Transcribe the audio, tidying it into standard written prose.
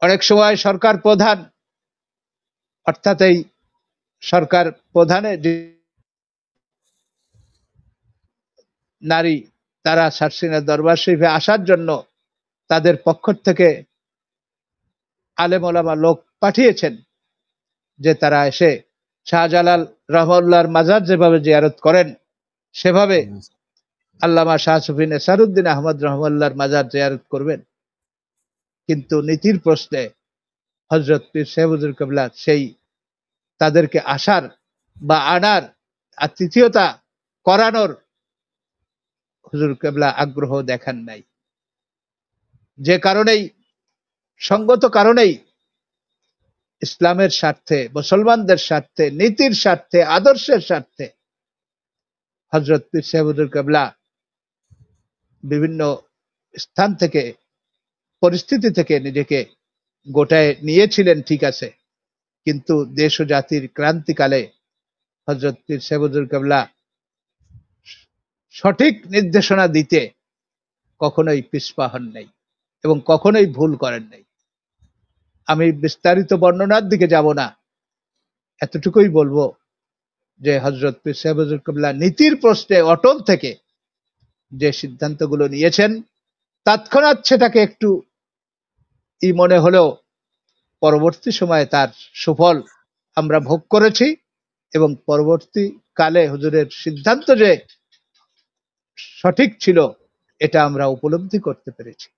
অনেক সময় সরকার প্রধান, অর্থাৎ এই সরকার প্রধানে যে নারী, তারা শারসিনা দরবার শরীফে আসার জন্য তাদের পক্ষ থেকে আলেম ওলামা লোক পাঠিয়েছেন, যে তারা এসে শাহজালাল রহমাতুল্লাহর মাজার যেভাবে জিয়ারত করেন সেভাবে আল্লামা শাহ সুফি নেসারউদ্দিন আহমদ রহমাতুল্লাহর মাজার জিয়ারত করবেন। কিন্তু নীতির প্রশ্নে হযরত পীর সাহেব হুজুর কেবলা সেই তাদেরকে আসার বা আনার আতিথেয়তা করানোর হুজুর কেবলা আগ্রহ দেখান নাই। যে কারণেই, সঙ্গত কারণেই ইসলামের স্বার্থে, মুসলমানদের স্বার্থে, নীতির স্বার্থে, আদর্শের স্বার্থে হযরত পীর সাহেব হুজুর কেবলা বিভিন্ন স্থান থেকে, পরিস্থিতি থেকে নিজেকে গোটায় নিয়েছিলেন, ঠিক আছে, কিন্তু দেশ ও জাতির ক্রান্তিকালে হযরত পীর সাহেব হুজুর কেবলা সঠিক নির্দেশনা দিতে কখনোই পিছপা হন নাই এবং কখনোই ভুল করেন নাই। আমি বিস্তারিত বর্ণনার দিকে যাব না, এতটুকুই বলবো যে হযরত পীর সাহেব হুজুর কেবলা নীতির প্রশ্নে অটল থেকে যে সিদ্ধান্তগুলো নিয়েছেন, তৎক্ষণাৎ সেটাকে একটু মনে হলেও পরবর্তী সময়ে তার সুফল আমরা ভোগ করেছি এবং পরবর্তী কালে হুজুরের সিদ্ধান্ত যে সঠিক ছিল এটা আমরা উপলব্ধি করতে পেরেছি।